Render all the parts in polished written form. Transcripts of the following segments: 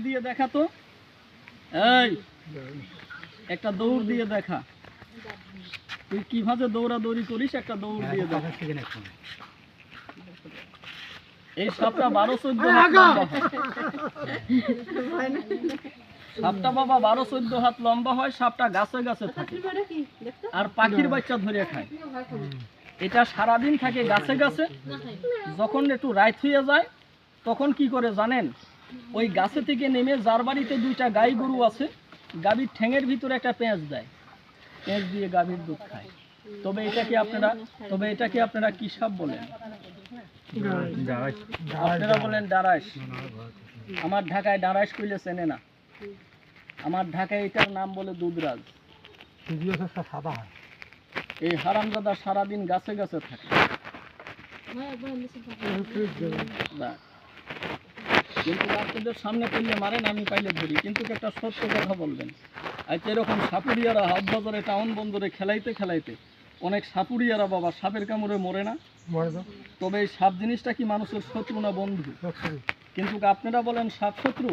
দিয়ে দেখা তো, এই একটা দৌড় দিয়ে দেখা। তুই কিভাবে দৌড়াদৌড়ি করিস, একটা দৌড় দিয়ে দেখা। এই সাপটা 12-14 হাত লম্বা হয়। সাপটা বাবা 12-14 হাত লম্বা হয়। সাপটা গাছে গাছে থাকে আর পাখির বাচ্চা ধরে খায়। এটা সারাদিন থাকে গাছে গাছে। যখন একটু রাত হয়ে যায় তখন কি করে জানেন, ওই গাছে থেকে নেমে যার বাড়িতে 2টা গাই গরু আছে, গাভীর ঠ্যাঙের ভিতরে একটা পেঁচ দেয়, পেঁচ দিয়ে গাভীর দুধ খায়। তবে এটাকে আপনারা কি সাপ বলেন? আপনারা বলেন ডারাস। আমার ঢাকায় ডারাস কইলে চেনে না। আমার ঢাকায় এটার নাম বলে দুধরাজ। এই হারামজাদা সারাদিন গাছে গাছে থাকে। কিন্তু আপনাদের সামনে করলে মারেন, আমি পাইলে ধরি। কিন্তু একটা সত্য কথা বলবেন, আজ এরকম সাপুরিয়ারা হাট বাজারে টাউন বন্দরে খেলাইতে খেলাইতে অনেক সাপুরিয়ারা বাবা সাপের কামড়ে মরে না। তবে এই সাপ জিনিসটা কি মানুষের শত্রু না বন্ধু? কিন্তু আপনারা বলেন সাপ শত্রু।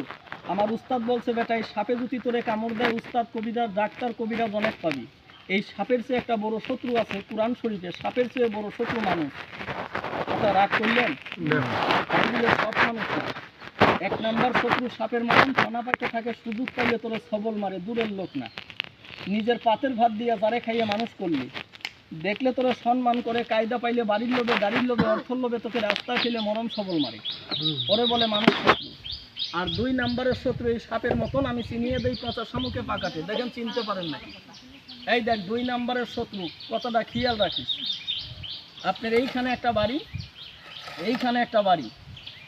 আমার উস্তাদ বলছে, বেটা এই সাপে যদি তোরে কামড় দেয়, উস্তাদ কবিরাজ ডাক্তার কবিরাজ অনেক পাবি। এই সাপের চেয়ে একটা বড় শত্রু আছে কুরআন শরীফে, সাপের চেয়ে বড় শত্রু মানুষ। কথা রাগ করলেন? সব মানুষ না। 1 নাম্বার শত্রু সাপের মতন, খানা পাইতে থাকে, সুযোগ পাইলে তোরে সবল মারে, দূরের লোক না। নিজের পাতের ভাত দিয়ে যারে খাইয়ে মানুষ করলি, দেখলে তোরা সম্মান করে, কায়দা পাইলে বাড়ির লোভে গাড়ির লোভে অর্থর লোভে তোকে রাস্তায় ফেলে মরম সবল মারে, পরে বলে মানুষ শত্রু। আর 2 নাম্বারের শত্রু এই সাপের মতন, আমি চিনিয়ে দেই পচা শামুকে পাকাটে। দেখেন চিনতে পারেন না? এই দেখ 2 নাম্বারের শত্রু, কথাটা খেয়াল রাখিস। আপনার এইখানে একটা বাড়ি, এইখানে একটা বাড়ি,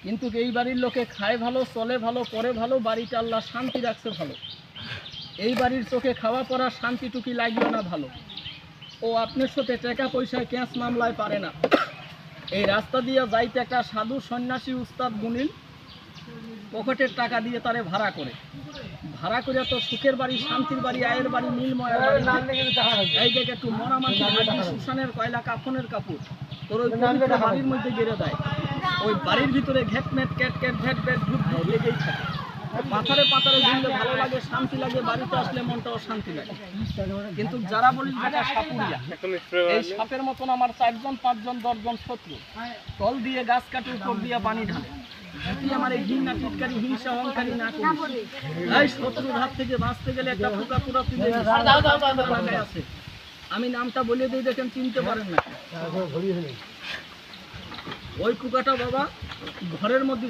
কিন্তু এই বাড়ির লোকে খায় ভালো, চলে ভালো, পরে ভালো, বাড়িটা আল্লাহ শান্তি রাখছে ভালো। এই বাড়ির চোখে খাওয়া পড়া শান্তিটুকি লাগলো না ভালো। ও আপনার সাথে টাকা পয়সায় ক্যাশ মামলায় পারে না। এই রাস্তা দিয়ে যাইতে একটা সাধু সন্ন্যাসী উস্তাদ গুনিল পকেটের টাকা দিয়ে তারে ভাড়া করে তো সুখের বাড়ি, শান্তির বাড়ি, আয়ের বাড়ি, নীলময়ের বাড়ি। এই দেখে একটু মরা মাটির হাড্ডি, শুষানের কয়লা, কাফনের কাপড় তোর ওই পবিত্র বাড়ির মধ্যে গেড়ে দেয়। ওই বাড়ির ভিতরে ঘ্যাটম্যাট ক্যাট ক্যাট ভ্যাট ভ্যাট ধূপ ধূপ লেগেই থাকে। পাথারে পাথারে ঘুরলে ভালো লাগে, শান্তি লাগে, বাড়িতে আসলে মনটাও শান্তি লাগে। কিন্তু যারা বলিস যেটা সাপুরিয়া, এই সাপের মতন আমার 4জন 5জন 10জন শত্রু, তল দিয়ে গাছ কাটে, উপর দিয়ে পানি ঢালে। যদি আমার এই ঘৃণা টিটকারি হিংসা অহংকারী না করিস, এই শত্রুর হাত থেকে বাঁচতে গেলে একটা পোকা পুরা তুলে আছে। আমি নামটা বলে দিই, দেখেন চিনতে পারেন না। ওই পোকাটা বাবা ঘরের মধ্যে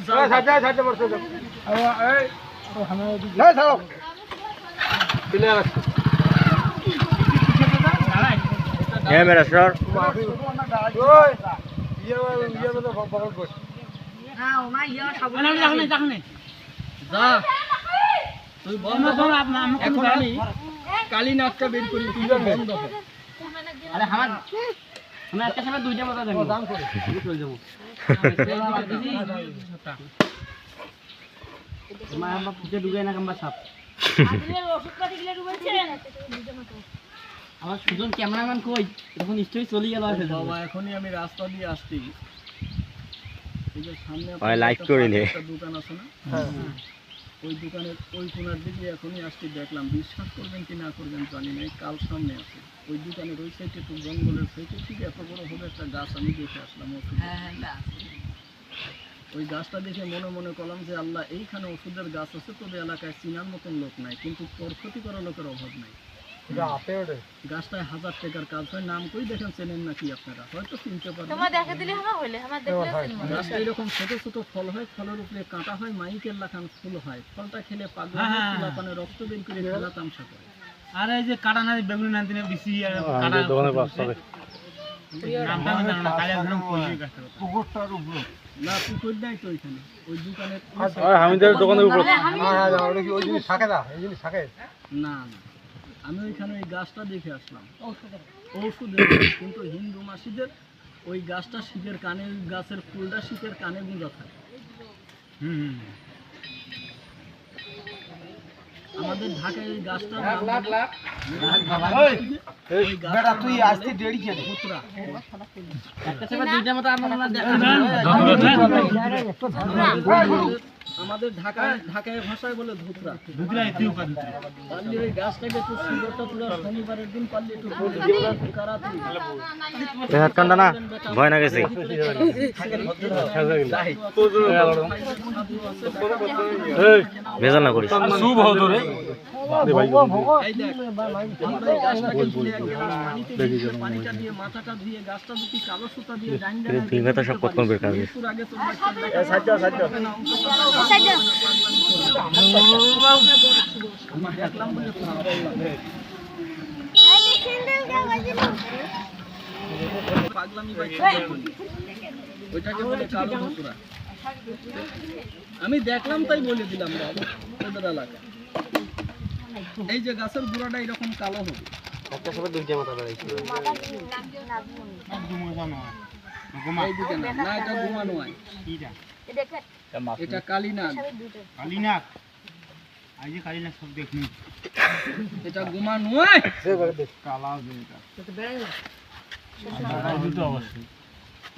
কালী নাকটা বের করি বন্ধ হয়। একটা সময় 2টা মতো দেবো দাম করে চলে যাবো। আমার সুজন ক্যামেরাম্যান কই, তখন নিশ্চয়ই চলে গেল বাবা। এখনই আমি রাস্তা দিয়ে আসছি, এই যে সামনে একটা দোকান আছে না, ওই দোকানের ওই কোনার দিকে এখনই আসছি, দেখলাম। বিশ্বাস করবেন কি না করবেন জানি না, কাল সামনে আছে ওই দোকানের ওই সাইডে, একটু জঙ্গলের সাইডে ঠিক এত বড় হবে একটা গাছ আমি দেখে আসলাম। ওই গাছটা দেখে মনে মনে করলাম যে আল্লাহ, এইখানে ওষুধের গাছ আছে, তবে এলাকায় চিনার মতন লোক নাই, কিন্তু ক্ষতি করার লোকের অভাব নাই। গাছটায় 1000 টাকার কাজ হয়। নাম কই দেখেন, চেনেন নাকি আপনারা? হয়তো চিনতে পারবেন। গাছটা এরকম ছোট ছোট ফল হয়, ফলের উপরে কাঁটা হয়, মাইকের লাখান ফুল হয়। ফলটা খেলে পাগল পানে রক্ত বের করে খেলা তামসা করে। আর এই যে কাটা না বেগুনি না দিনে বেশি কাটা দোকানে পাওয়া যাবে। নামটা আমি জানি না, কালিয়া ধরম কইলি গাছটা পুকুরটার উপরে না, পুকুর নাই তো ওইখানে, ওই দোকানের হামিদের দোকানের উপরে। ওটা কি ওই জিনিস থাকে না? এই জিনিস থাকে না। না, আমি ওইখানে ওই গাছটা দেখে আসলাম, ঔষধের। কিন্তু হিন্দু মাসিদের ওই গাছটা শীতের কানে, গাছের ফুলটা শীতের কানে গুঁজা থাকে। আমাদের ঢাকায় এই গাছটা তুই আসতে দেরি কে পুত্রা একটা সময় 2টা মতো আমাদের ঢাকায় ভাষায় বলে ধুতরা। পারলে ওই গাছটাকে একটু সুন্দরটা পুরো শনিবারের দিন পারলে একটু কারাতি না ভয় না গেছে ভেজাল না করিস পানিটা দিয়ে মাথাটা ধুয়ে গাছটা যদি কালো সুতা দিয়ে সব কতক্ষণ বের কাজ দেখলাম বলে পাগলামি ওইটাকে বলে কালো ধুতরা। আমি দেখলাম তাই বলে দিলাম ওদের এলাকা। এই যে গাছের গোড়াটা এরকম কালো হবে, এইদিকে না, না এটা গুমা নয়, এটা কালিনাগ। এটা গুমা নয়,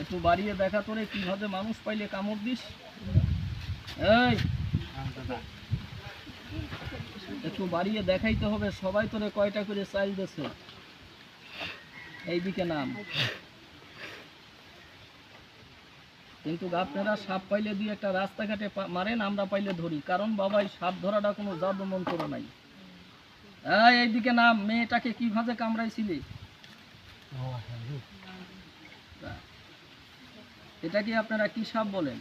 একটু বাড়িয়ে দেখা তোরে কিভাবে মানুষ পাইলে কামড় দিস। এই একটু বাড়িয়ে দেখাইতে হবে, সবাই তোরে কয়টা করে চাইল দিছে। এইদিকে নাম, কিন্তু আপনারা সাপ পাইলে দিয়ে একটা রাস্তাঘাটে মারেন, আমরা পাইলে ধরি, কারণ বাবা এই সাপ ধরাটা কোনো জাদু মন্ত্র নাই। এইদিকে নাম, মেয়েটাকে কিভাবে কামড়াইছিলি? এটা কি আপনারা কি সাপ বলেন?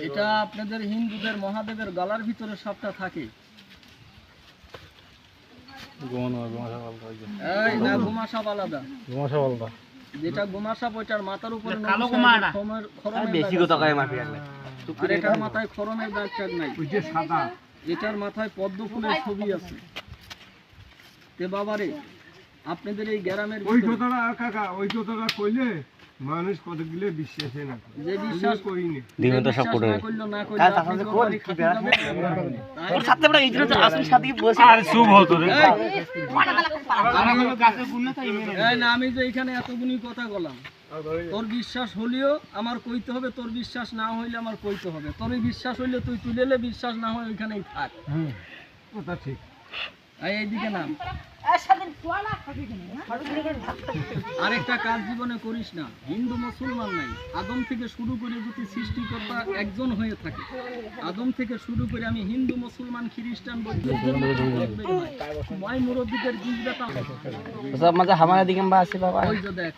এটা আপনাদের হিন্দুদের মহাদেবের গলার ভিতরে সাপটা থাকে। না গুমা সাপ আলাদা, যেটা গুমা সাপ ওইটার মাথার উপরে এটার মাথায় খরমের দাগ টাগ নাই, এটার মাথায় পদ্ম ফুলের ছবি আছে। তে বাবারে আপনাদের এই গ্রামের ওই কথাটা কাকা, ওই কথাটা কইলে মানুষ কতগুলো বিশ্বাসে না, যে বিশ্বাস করিনি দিনে তো সব করে না করলো না করলো আপনি কোরবানি খাতে যাবেন। ওর সাথে বড় এই জন্য আসল সাথে বসে আর শুভ হতো রে। এই না, আমি যে এখানে এতগুনি কথা বললাম, তোর বিশ্বাস হলেও আমার কইতে হবে, তোর বিশ্বাস না হইলে আমার কইতে হবে। তোর বিশ্বাস হইলে তুই তুলেলে, বিশ্বাস না হয় ওইখানেই থাক। কথা ঠিক। এইদিকে নাম, আরেকটা কাজ জীবনে করিস না। হিন্দু মুসলমান নাই, আদম থেকে শুরু করে যদি সৃষ্টিকর্তা একজন হয়ে থাকে, আদম থেকে শুরু করে আমি হিন্দু মুসলমান খ্রিস্টান মুরব্বীদের ওই যে দেখ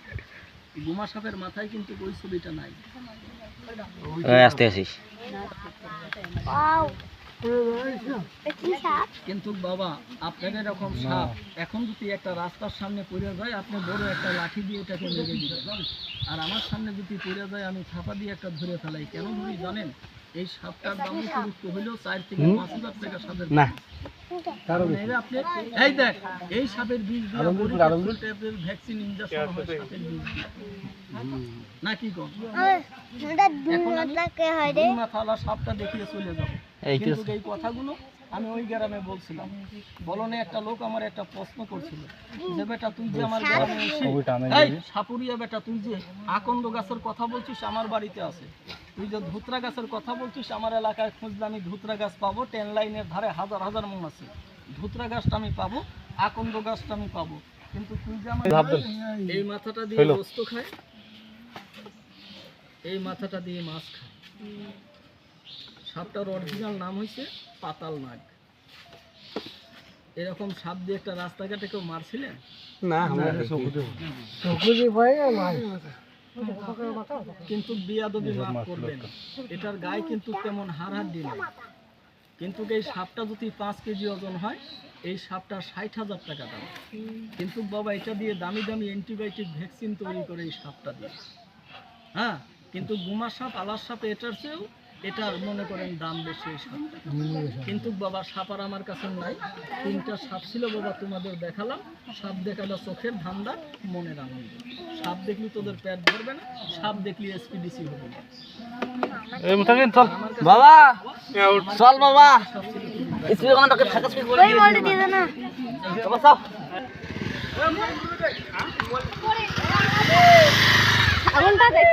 গুমা সাপের মাথায় কিন্তু ওই ছবিটা নাই। আসতে আসিস কিন্তু বাবা আপনাদের এরকম সাপ এখন যদি একটা রাস্তার সামনে পড়ে যায়, আপনি বড় একটা লাঠি দিয়ে এটাকে মেরে দিবেন, আর আমার সামনে যদি পড়ে যায় আমি ছাপা দিয়ে একটা ধরে ফেলাই। কেন ধরি জানেন? এই সাপটার দাম উপযুক্ত হইলেও 4 থেকে 5,000 টাকা সাপের না। আপনি এই দেখ, এই সাপের বিষ দিয়ে ভ্যাকসিন ইনজেকশন হয় সাপের বিষ দিয়ে, নাকি কম মাথাওয়ালা সাপটা দেখিয়ে চলে যাবো। কিন্তু এই কথাগুলো আমি ওই গ্রামে বলছিলাম, বলনে একটা লোক আমার একটা প্রশ্ন করছিল যে বেটা তুই যে আমার গ্রামে এসে এই সাপুরিয়া বেটা তুই যে আকন্দ গাছের কথা বলছিস আমার বাড়িতে আছে, তুই যে ধুতরা গাছের কথা বলছিস আমার এলাকায় খুঁজলে আমি ধুতরা গাছ পাবো, 10 লাইনের ধারে হাজার হাজার মন আছে, ধুতরা গাছটা আমি পাবো, আকন্দ গাছটা আমি পাবো, কিন্তু তুই যে আমার এই মাথাটা দিয়ে গোস্ত খায়, এই মাথাটা দিয়ে মাছ খায়। সাপটার অরিজিনাল নাম হয়েছে পাতাল নাগ। এরকম সাপ দিয়ে একটা রাস্তাঘাটে কেউ মারছিলেন? কিন্তু বিয়াদবি মাফ করবেন, এটার গায়ে কিন্তু তেমন হাড়হাড্ডি নেই। কিন্তু এই সাপটা যদি 5 কেজি ওজন হয়, এই সাপটা 60,000 টাকা দাম। কিন্তু বাবা এটা দিয়ে দামি দামি অ্যান্টিবায়োটিক ভ্যাকসিন তৈরি করে এই সাপটা দিয়ে। হ্যাঁ, কিন্তু গুমা সাপ আলার সাপ এটার চেয়েও এটার মনে করেন দাম বেশি এই সাপটা। কিন্তু বাবা সাপ আর আমার কাছে নাই, 3টা সাপ ছিল বাবা, তোমাদের দেখালাম। সাপ দেখালো চোখের ধান্দা, মনের আনন্দ। সাপ দেখলি তোদের পেট ধরবে না, সাপ দেখলি এসপিডিসি হবে না। বাবা চল বাবা সাপ ছিল খুবই স্পিড ওখানে তোকে থাকা স্পিড করে দিয়ে না বাবা চল